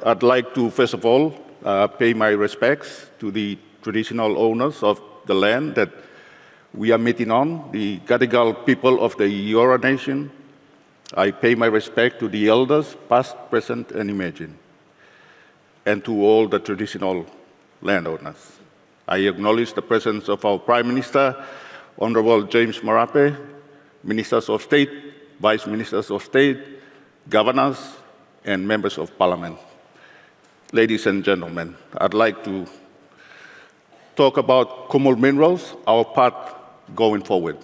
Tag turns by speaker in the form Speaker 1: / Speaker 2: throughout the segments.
Speaker 1: I'd like to, first of all, pay my respects to the traditional owners of the land that we are meeting on, the Gadigal people of the Eora Nation. I pay my respect to the elders, past, present, and emerging, and to all the traditional landowners. I acknowledge the presence of our Prime Minister, Honourable James Marape, Ministers of State, Vice Ministers of State, Governors, and Members of Parliament. Ladies and gentlemen, I'd like to talk about Kumul Minerals, our path going forward.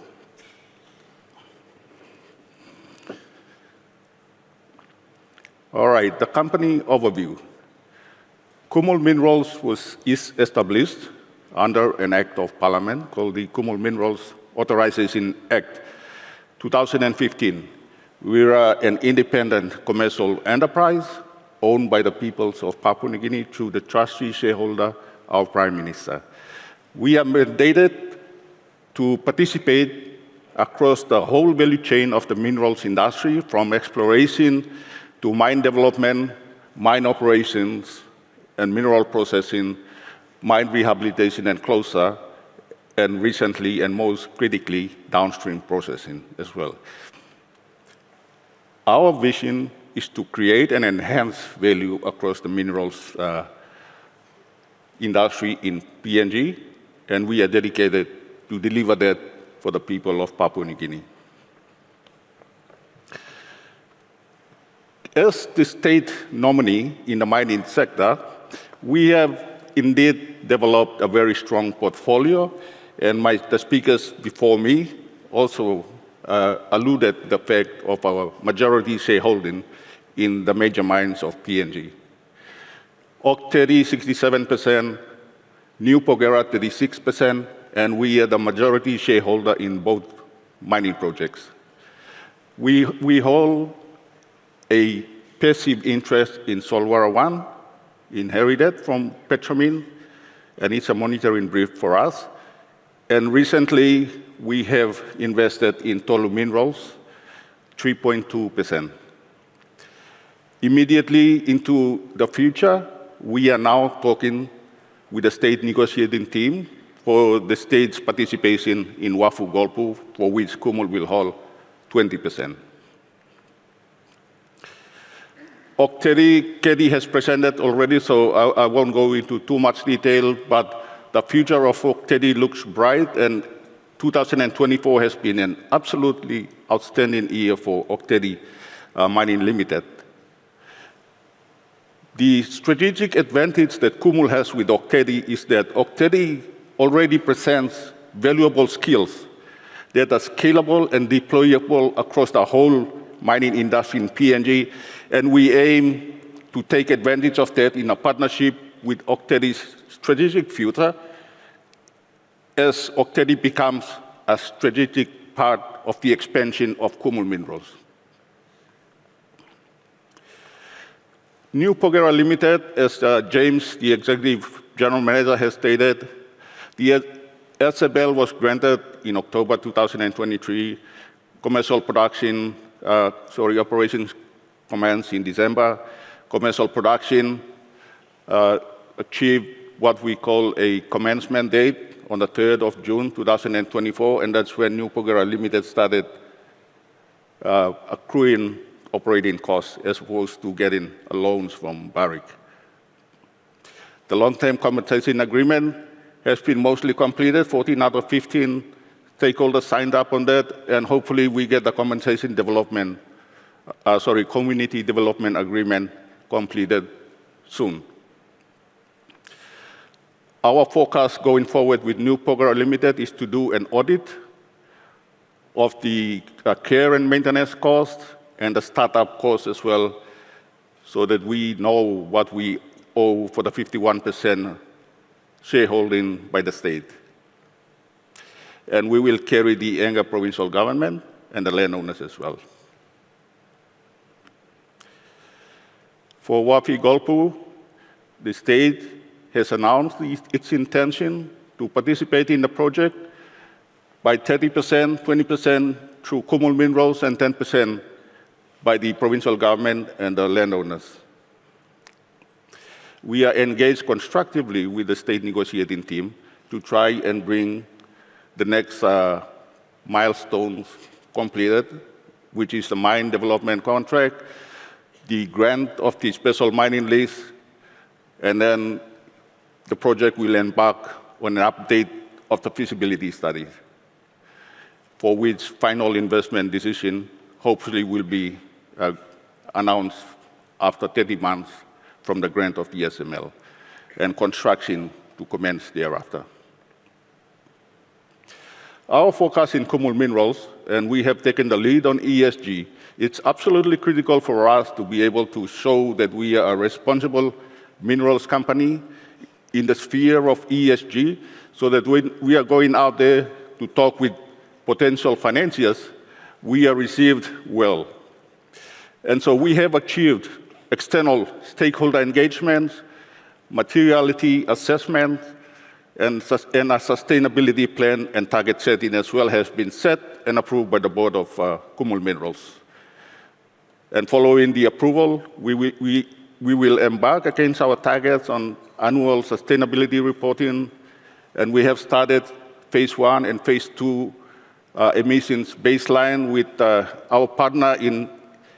Speaker 1: All right, the company overview. Kumul Minerals is established under an Act of Parliament called the Kumul Minerals Authorization Act 2015. We are an independent commercial enterprise owned by the peoples of Papua New Guinea through the trustee shareholder, our Prime Minister. We are mandated to participate across the whole value chain of the minerals industry, from exploration to mine development, mine operations, and mineral processing, mine rehabilitation and closure, and recently and most critically, downstream processing as well. Our vision is to create and enhance value across the minerals industry in PNG, and we are dedicated to deliver that for the people of Papua New Guinea. As the state nominee in the mining sector, we have indeed developed a very strong portfolio, and the speakers before me also alluded to the fact of our majority shareholding in the major mines of PNG. Okteri 67%, New Porgera 36%, and we are the majority shareholder in both mining projects. We hold a passive interest in Solwara 1, inherited from Petromin, and it's a monitoring brief for us. And recently, we have invested in Tolu Minerals, 3.2%. Immediately into the future, we are now talking with the state negotiating team for the state's participation in Wafu Golpu, for which Kumul will hold 20%. Okteri, Kedi has presented already, so I won't go into too much detail, but the future of Okteri looks bright, and 2024 has been an absolutely outstanding year for Okteri Mining Limited. The strategic advantage that Kumul has with Okteri is that Okteri already presents valuable skills that are scalable and deployable across the whole mining industry in PNG, and we aim to take advantage of that in a partnership with Okteri's strategic future as Okteri becomes a strategic part of the expansion of Kumul Minerals. New Porgera Limited, as James, the Executive General Manager, has stated, the SBL was granted in October 2023, commercial production, operations commenced in December. Commercial production achieved what we call a commencement date on the 3rd of June 2024, and that's when New Porgera Limited started accruing operating costs as opposed to getting loans from Barrick. The long-term compensation agreement has been mostly completed. 14 out of 15 stakeholders signed up on that, and hopefully we get the compensation development, community development agreement completed soon. Our forecast going forward with New Porgera Limited is to do an audit of the care and maintenance costs and the startup costs as well, so that we know what we owe for the 51% shareholding by the state. And we will carry the Enga provincial government and the landowners as well. For Wafi Golpu, the state has announced its intention to participate in the project by 30%, 20% through Kumul Minerals, and 10% by the provincial government and the landowners. we are engaged constructively with the state negotiating team to try and bring the next milestones completed, which is the mine development contract, the grant of the special mining lease, and then the project will embark on an update of the feasibility study, for which final investment decision hopefully will be announced after 30 months from the grant of the SML, and construction to commence thereafter. Our focus in Kumul Minerals, and we have taken the lead on ESG, it's absolutely critical for us to be able to show that we are a responsible minerals company in the sphere of ESG, so that when we are going out there to talk with potential financiers, we are received well. And so we have achieved external stakeholder engagements, materiality assessment, and a sustainability plan and target setting as well has been set and approved by the board of Kumul Minerals. And following the approval, we will embark against our targets on annual sustainability reporting, and we have started phase 1 and phase 2 emissions baseline with our partner in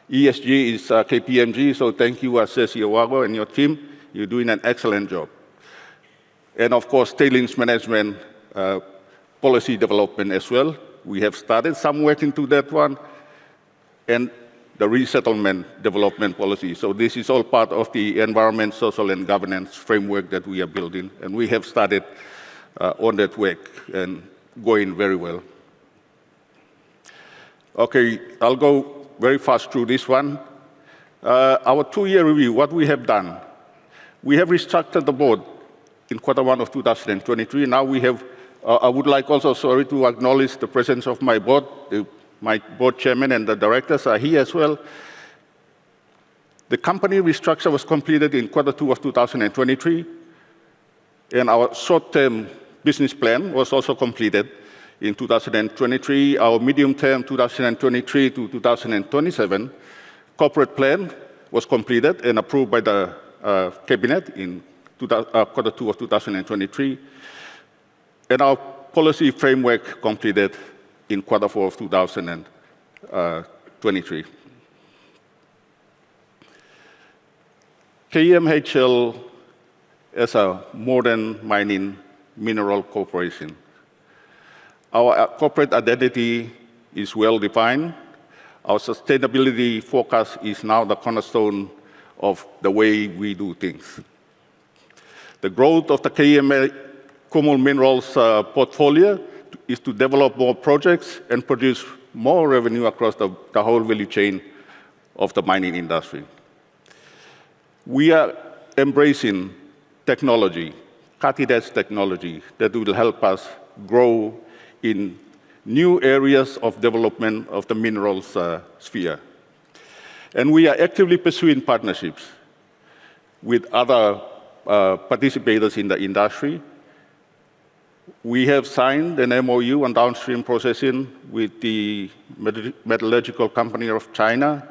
Speaker 1: ESG is KPMG, so thank you, Ceci Owago and your team. You're doing an excellent job. And of course, tailings management policy development as well. We have started some work into that one, and the resettlement development policy. So this is all part of the environment, social, and governance framework that we are building, and we have started on that work and going very well. Okay, I'll go very fast through this one. Our 2-year review, what we have done. We have restructured the board in Q1 of 2023. Now we have, I would like also, to acknowledge the presence of my board. My board chairman and the directors are here as well. The company restructure was completed in Q2 of 2023, and our short-term business plan was also completed in 2023. Our medium-term 2023 to 2027 corporate plan was completed and approved by the cabinet in Q2 of 2023, and our policy framework completed in Q4 of 2023. KMHL as a modern mining mineral corporation. Our corporate identity is well defined. Our sustainability focus is now the cornerstone of the way we do things. The growth of the Kumul Minerals portfolio is to develop more projects and produce more revenue across the whole value chain of the mining industry. We are embracing technology, cutting-edge technology that will help us grow in new areas of development of the minerals sphere. And we are actively pursuing partnerships with other participators in the industry. We have signed an MOU on downstream processing with the metallurgical company of China.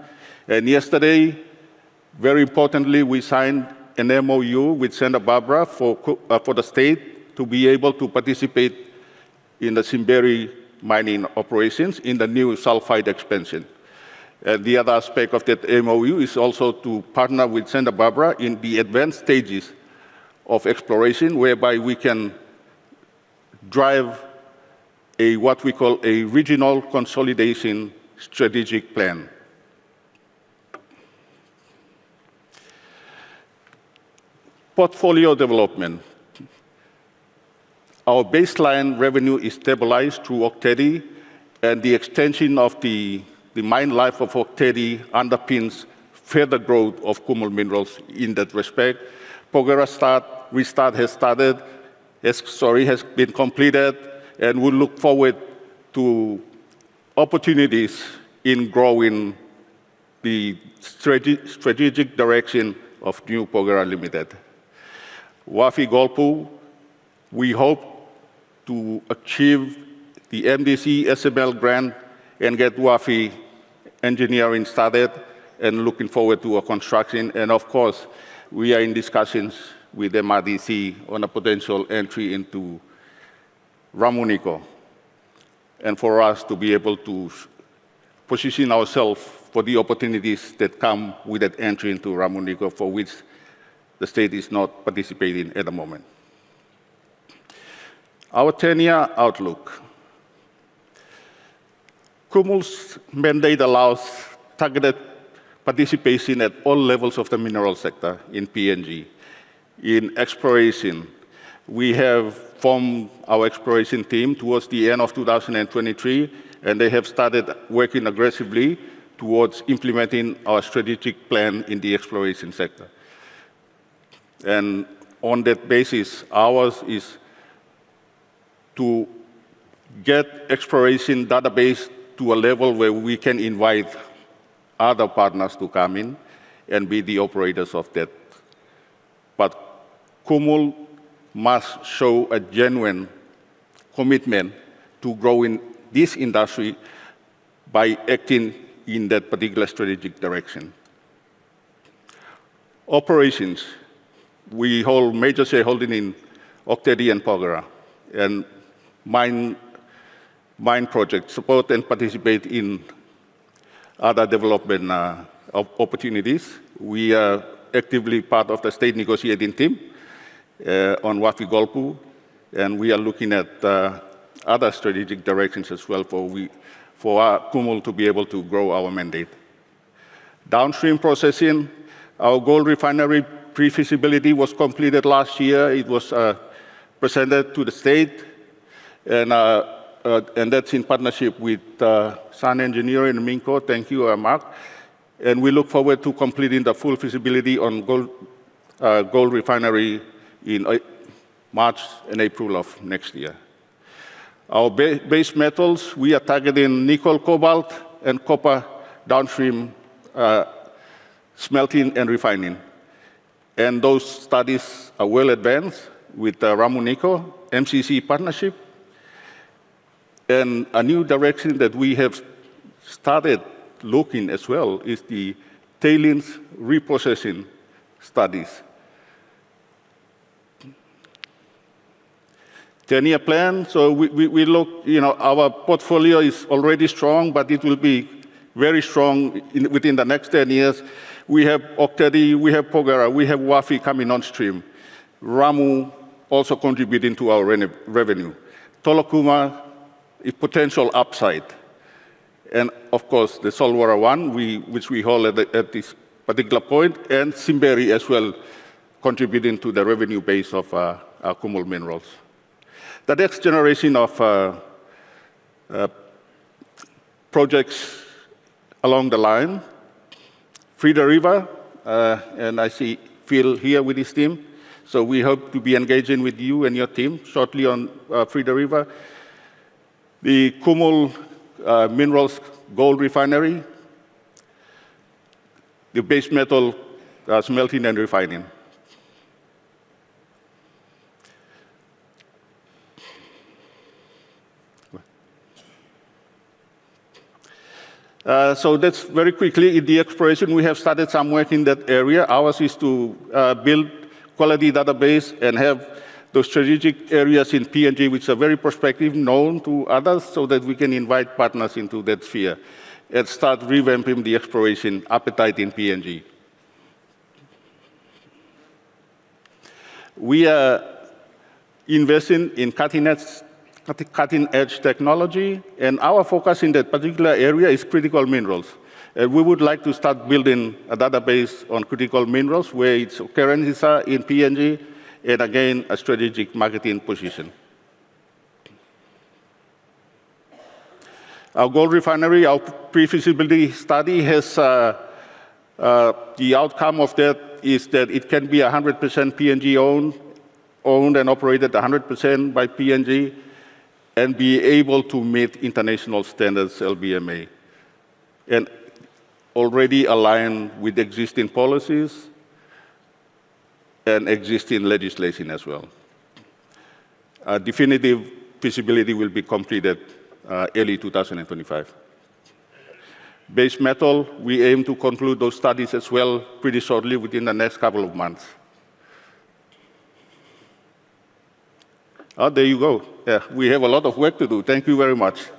Speaker 1: And yesterday, very importantly, we signed an MOU with Santa Barbara for the state to be able to participate in the Simberi mining operations in the new sulfide expansion. The other aspect of that MOU is also to partner with Santa Barbara in the advanced stages of exploration, whereby we can drive what we call a regional consolidation strategic plan. Portfolio development. Our baseline revenue is stabilized through Ok-Tedi, and the extension of the mine life of Ok-Tedi underpins further growth of Kumul Minerals in that respect. Porgera restart has been completed, and we look forward to opportunities in growing the strategic direction of New Porgera Limited. Wafi-Golpu, we hope to achieve the MDC SML grant and get Wafi engineering started, and looking forward to a construction. And of course, we are in discussions with MRDC on a potential entry into Ramu-Nico, and for us to be able to position ourselves for the opportunities that come with that entry into Ramu-Nico, for which the state is not participating at the moment. Our 10-year outlook. Kumul's mandate allows targeted participation at all levels of the mineral sector in PNG. In exploration, we have formed our exploration team towards the end of 2023, and they have started working aggressively towards implementing our strategic plan in the exploration sector. And on that basis, ours is to get exploration database to a level where we can invite other partners to come in and be the operators of that. But Kumul must show a genuine commitment to grow in this industry by acting in that particular strategic direction. Operations. We hold major shareholding in Oktedi and Porgera, and mine projects, support and participate in other development opportunities. We are actively part of the state negotiating team on Wafi Golpu, and we are looking at other strategic directions as well for Kumul to be able to grow our mandate. Downstream processing, our gold refinery pre-feasibility was completed last year. It was presented to the state, and that's in partnership with Sun Engineering and Minco. Thank you, Mark. And we look forward to completing the full feasibility on gold refinery in March and April of next year. Our base metals, we are targeting nickel, cobalt, and copper downstream smelting and refining. And those studies are well advanced with the Ramu-Nico MCC partnership. And a new direction that we have started looking as well is the tailings reprocessing studies. 10-year plan, so we look, our portfolio is already strong, but it will be very strong within the next 10 years. We have Oktedi, we have Porgera, we have Wafi coming on stream. Ramu also contributing to our revenue. Tolokuma is potential upside. And of course, the Saltwater one, which we hold at this particular point, and Simberi as well, contributing to the revenue base of Kumul Minerals. The next generation of projects along the line, Frida River, and I see Phil here with his team, so we hope to be engaging with you and your team shortly on Frida River. The Kumul Minerals Gold Refinery, the base metal smelting and refining. So that's very quickly, in the exploration, we have started some work in that area. Ours is to build quality database and have those strategic areas in PNG which are very prospective, known to others, so that we can invite partners into that sphere and start revamping the exploration appetite in PNG. We are investing in cutting-edge technology, and our focus in that particular area is critical minerals. We would like to start building a database on critical minerals where its occurrences are in PNG, and again, a strategic marketing position. Our gold refinery, our pre-feasibility study has, the outcome of that is that it can be 100% PNG owned and operated 100% by PNG, and be able to meet international standards, LBMA, and already aligned with existing policies and existing legislation as well. Definitive feasibility will be completed early 2025. Base metal, we aim to conclude those studies as well pretty shortly within the next couple of months. There you go. Yeah, we have a lot of work to do. Thank you very much.